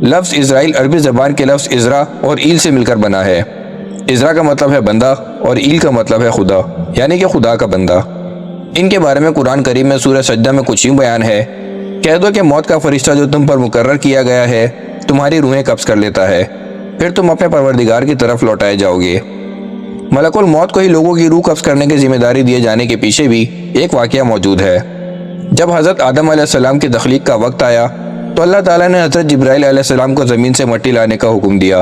لفظ اسرائیل عربی زبان کے لفظ ازرا اور ایل سے مل کر بنا ہے۔ ازرا کا مطلب ہے بندہ اور ایل کا مطلب ہے خدا، یعنی کہ خدا کا بندہ۔ ان کے بارے میں قرآن کریم میں سورہ سجدہ میں کچھ یوں بیان ہے، کہہ دو کہ موت کا فرشتہ جو تم پر مقرر کیا گیا ہے تمہاری روحیں قبض کر لیتا ہے، پھر تم اپنے پروردگار کی طرف لوٹائے جاؤ گے۔ ملک الموت کو ہی لوگوں کی روح قبض کرنے کی ذمہ داری دیے جانے کے پیچھے بھی ایک واقعہ موجود ہے۔ جب حضرت آدم علیہ السلام کی تخلیق کا وقت آیا تو اللہ تعالیٰ نے حضرت جبرائیل علیہ السلام کو زمین سے مٹی لانے کا حکم دیا۔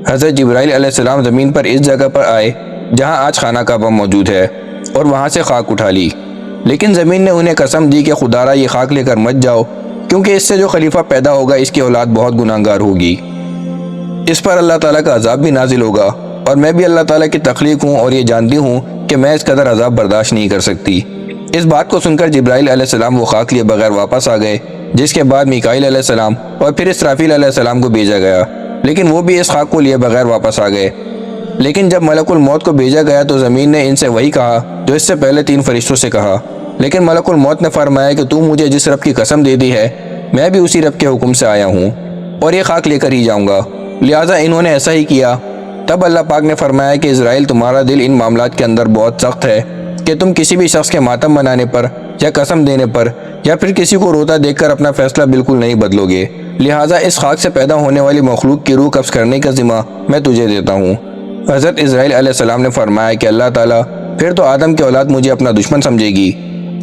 حضرت جبرائیل علیہ السلام زمین پر اس جگہ پر آئے جہاں آج خانہ کعبہ موجود ہے اور وہاں سے خاک اٹھا لی، لیکن زمین نے انہیں قسم دی کہ خدارا یہ خاک لے کر مت جاؤ، کیونکہ اس سے جو خلیفہ پیدا ہوگا اس کی اولاد بہت گناہگار ہوگی، اس پر اللہ تعالیٰ کا عذاب بھی نازل ہوگا، اور میں بھی اللہ تعالیٰ کی تخلیق ہوں اور یہ جانتی ہوں کہ میں اس قدر عذاب برداشت نہیں کر سکتی۔ اس بات کو سن کر جبرائیل علیہ السلام وہ خاک لیے بغیر واپس آ گئے، جس کے بعد میکائیل علیہ السلام اور پھر اسرافیل علیہ السلام کو بھیجا گیا، لیکن وہ بھی اس خاک کو لیے بغیر واپس آ گئے۔ لیکن جب ملک الموت کو بھیجا گیا تو زمین نے ان سے وہی کہا جو اس سے پہلے 3 فرشتوں سے کہا، لیکن ملک الموت نے فرمایا کہ تو مجھے جس رب کی قسم دے دی ہے میں بھی اسی رب کے حکم سے آیا ہوں اور یہ خاک لے کر ہی جاؤں گا، لہٰذا انہوں نے ایسا ہی کیا۔ تب اللہ پاک نے فرمایا کہ اسرائیل تمہارا دل ان معاملات کے اندر بہت سخت ہے کہ تم کسی بھی شخص کے ماتم منانے پر یا قسم دینے پر یا پھر کسی کو روتا دیکھ کر اپنا فیصلہ بالکل نہیں بدلو گے، لہٰذا اس خاک سے پیدا ہونے والی مخلوق کی روح قبض کرنے کا ذمہ میں تجھے دیتا ہوں۔ حضرت اسرائیل علیہ السلام نے فرمایا کہ اللہ تعالیٰ پھر تو آدم کی اولاد مجھے اپنا دشمن سمجھے گی۔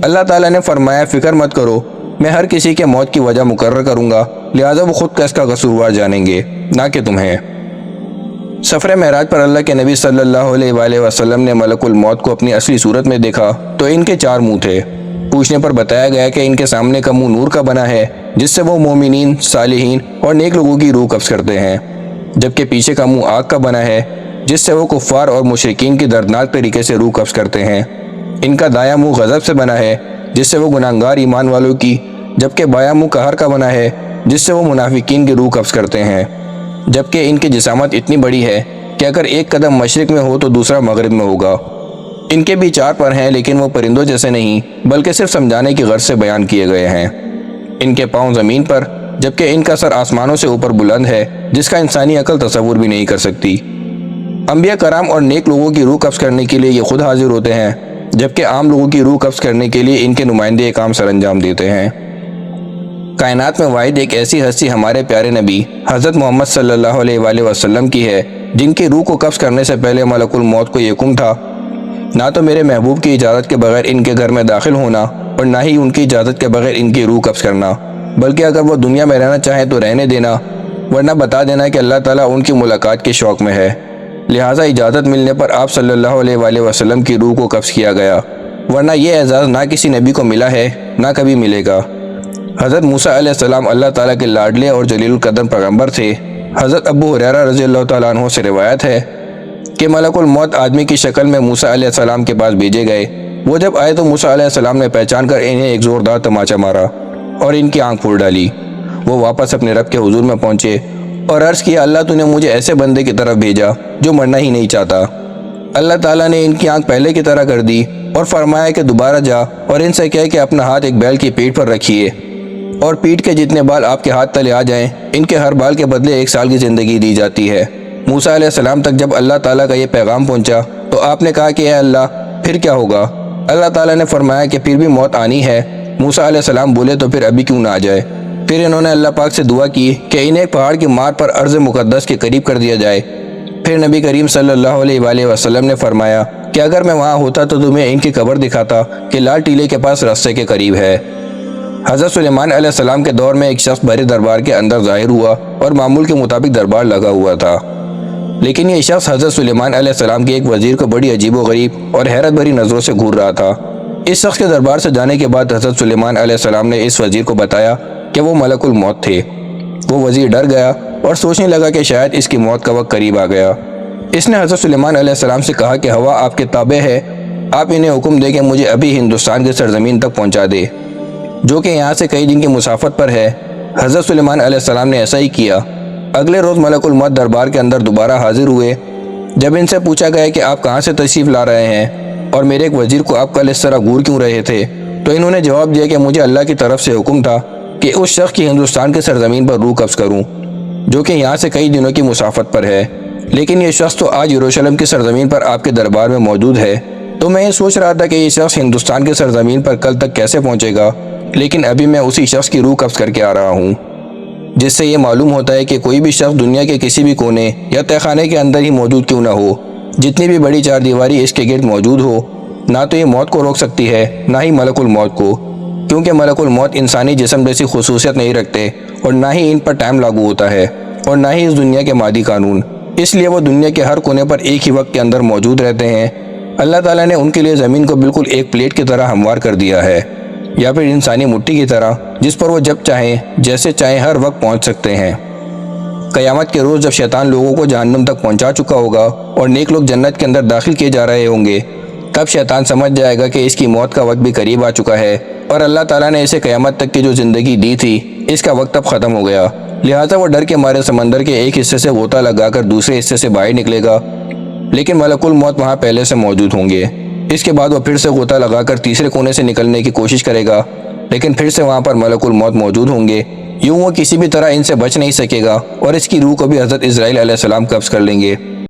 اللہ تعالیٰ نے فرمایا فکر مت کرو، میں ہر کسی کے موت کی وجہ مقرر کروں گا، لہٰذا وہ خود کا اس کا قصوروار جانیں گے نہ کہ تمہیں۔ سفر معراج پر اللہ کے نبی صلی اللہ علیہ وآلہ وسلم نے ملک الموت کو اپنی اصلی صورت میں دیکھا تو ان کے 4 منہ تھے۔ پوچھنے پر بتایا گیا کہ ان کے سامنے کا منہ نور کا بنا ہے جس سے وہ مومنین، صالحین اور نیک لوگوں کی روح قبض کرتے ہیں، جبکہ پیچھے کا منہ آگ کا بنا ہے جس سے وہ کفار اور مشرکین کی دردناک طریقے سے روح قبض کرتے ہیں۔ ان کا دایاں منہ غضب سے بنا ہے جس سے وہ گناہگار ایمان والوں کی، جبکہ بایاں منہ قہر کا بنا ہے جس سے وہ منافقین کی روح قبض کرتے ہیں، جبکہ ان کی جسامت اتنی بڑی ہے کہ اگر ایک قدم مشرق میں ہو تو دوسرا مغرب میں ہوگا۔ ان کے بھی 4 پر ہیں لیکن وہ پرندوں جیسے نہیں بلکہ صرف سمجھانے کی غرض سے بیان کیے گئے ہیں۔ ان کے پاؤں زمین پر جبکہ ان کا سر آسمانوں سے اوپر بلند ہے جس کا انسانی عقل تصور بھی نہیں کر سکتی۔ انبیاء کرام اور نیک لوگوں کی روح قبض کرنے کے لیے یہ خود حاضر ہوتے ہیں، جبکہ عام لوگوں کی روح قبض کرنے کے لیے ان کے نمائندے کام سر انجام دیتے ہیں۔ کائنات میں واحد ایک ایسی ہستی ہمارے پیارے نبی حضرت محمد صلی اللہ علیہ وآلہ وسلم کی ہے جن کی روح کو قبض کرنے سے پہلے ملک الموت کو یہ حکم تھا نہ تو میرے محبوب کی اجازت کے بغیر ان کے گھر میں داخل ہونا اور نہ ہی ان کی اجازت کے بغیر ان کی روح قبض کرنا، بلکہ اگر وہ دنیا میں رہنا چاہیں تو رہنے دینا، ورنہ بتا دینا کہ اللہ تعالیٰ ان کی ملاقات کے شوق میں ہے، لہٰذا اجازت ملنے پر آپ صلی اللہ علیہ وآلہ وسلم کی روح کو قبض کیا گیا، ورنہ یہ اعزاز نہ کسی نبی کو ملا ہے نہ کبھی ملے گا۔ حضرت موسیٰ علیہ السلام اللہ تعالیٰ کے لاڈلے اور جلیل القدر پیغمبر تھے۔ حضرت ابو ہریرہ رضی اللہ تعالیٰ عنہ سے روایت ہے کہ ملک الموت آدمی کی شکل میں موسیٰ علیہ السلام کے پاس بھیجے گئے۔ وہ جب آئے تو موسیٰ علیہ السلام نے پہچان کر انہیں ایک زوردار تماچا مارا اور ان کی آنکھ پھوڑ ڈالی۔ وہ واپس اپنے رب کے حضور میں پہنچے اور عرض کیا اللہ تو نے مجھے ایسے بندے کی طرف بھیجا جو مرنا ہی نہیں چاہتا۔ اللہ تعالیٰ نے ان کی آنکھ پہلے کی طرح کر دی اور فرمایا کہ دوبارہ جا اور ان سے کہے کہ اپنا ہاتھ ایک بیل کی پیٹھ پر رکھیے اور پیٹھ کے جتنے بال آپ کے ہاتھ تلے آ جائیں ان کے ہر بال کے بدلے 1 سال کی زندگی دی جاتی ہے۔ موسیٰ علیہ السلام تک جب اللہ تعالیٰ کا یہ پیغام پہنچا تو آپ نے کہا کہ اے اللہ پھر کیا ہوگا؟ اللہ تعالیٰ نے فرمایا کہ پھر بھی موت آنی ہے۔ موسیٰ علیہ السلام بولے تو پھر ابھی کیوں نہ آ جائے؟ پھر انہوں نے اللہ پاک سے دعا کی کہ انہیں پہاڑ کی مار پر ارض مقدس کے قریب کر دیا جائے۔ پھر نبی کریم صلی اللہ علیہ وآلہ وسلم نے فرمایا کہ اگر میں وہاں ہوتا تو تمہیں ان کی قبر دکھاتا کہ لال ٹیلے کے پاس رستے کے قریب ہے۔ حضرت سلیمان علیہ السلام کے دور میں ایک شخص بڑے دربار کے اندر ظاہر ہوا اور معمول کے مطابق دربار لگا ہوا تھا، لیکن یہ شخص حضرت سلیمان علیہ السلام کے ایک وزیر کو بڑی عجیب و غریب اور حیرت بھری نظروں سے گھور رہا تھا۔ اس شخص کے دربار سے جانے کے بعد حضرت سلیمان علیہ السلام نے اس وزیر کو بتایا کہ وہ ملک الموت تھے۔ وہ وزیر ڈر گیا اور سوچنے لگا کہ شاید اس کی موت کا وقت قریب آ گیا۔ اس نے حضرت سلیمان علیہ السلام سے کہا کہ ہوا آپ کے تابع ہے، آپ انہیں حکم دے کہ مجھے ابھی ہندوستان کی سرزمین تک پہنچا دے جو کہ یہاں سے کئی دن کی مسافت پر ہے۔ حضرت سلیمان علیہ السلام نے ایسا ہی کیا۔ اگلے روز ملک الموت دربار کے اندر دوبارہ حاضر ہوئے۔ جب ان سے پوچھا گیا کہ آپ کہاں سے تشریف لا رہے ہیں اور میرے ایک وزیر کو آپ کل اس طرح گھور کیوں رہے تھے تو انہوں نے جواب دیا کہ مجھے اللہ کی طرف سے حکم تھا کہ اس شخص کی ہندوستان کے سرزمین پر روح قبض کروں جو کہ یہاں سے کئی دنوں کی مسافت پر ہے، لیکن یہ شخص تو آج یروشلم کی سرزمین پر آپ کے دربار میں موجود ہے۔ تو میں یہ سوچ رہا تھا کہ یہ شخص ہندوستان کے سرزمین پر کل تک کیسے پہنچے گا، لیکن ابھی میں اسی شخص کی روح قبض کر کے آ رہا ہوں، جس سے یہ معلوم ہوتا ہے کہ کوئی بھی شخص دنیا کے کسی بھی کونے یا تہہ خانے کے اندر ہی موجود کیوں نہ ہو، جتنی بھی بڑی چار دیواری اس کے گرد موجود ہو، نہ تو یہ موت کو روک سکتی ہے نہ ہی ملک الموت کو، کیونکہ ملک الموت انسانی جسم جیسی خصوصیت نہیں رکھتے اور نہ ہی ان پر ٹائم لاگو ہوتا ہے اور نہ ہی اس دنیا کے مادی قانون، اس لیے وہ دنیا کے ہر کونے پر ایک ہی وقت کے اندر موجود رہتے ہیں۔ اللہ تعالیٰ نے ان کے لیے زمین کو بالکل ایک پلیٹ کی طرح ہموار کر دیا ہے، یا پھر انسانی مٹی کی طرح، جس پر وہ جب چاہیں جیسے چاہیں ہر وقت پہنچ سکتے ہیں۔ قیامت کے روز جب شیطان لوگوں کو جہنم تک پہنچا چکا ہوگا اور نیک لوگ جنت کے اندر داخل کیے جا رہے ہوں گے، تب شیطان سمجھ جائے گا کہ اس کی موت کا وقت بھی قریب آ چکا ہے اور اللہ تعالیٰ نے اسے قیامت تک کی جو زندگی دی تھی اس کا وقت اب ختم ہو گیا، لہٰذا وہ ڈر کے مارے سمندر کے ایک حصے سے غوطہ لگا کر دوسرے حصے سے باہر نکلے گا، لیکن ملک الموت وہاں پہلے سے موجود ہوں گے۔ اس کے بعد وہ پھر سے غوطہ لگا کر تیسرے کونے سے نکلنے کی کوشش کرے گا، لیکن پھر سے وہاں پر ملک الموت موجود ہوں گے۔ یوں وہ کسی بھی طرح ان سے بچ نہیں سکے گا اور اس کی روح کو بھی حضرت اسرائیل علیہ السلام قبض کر لیں گے۔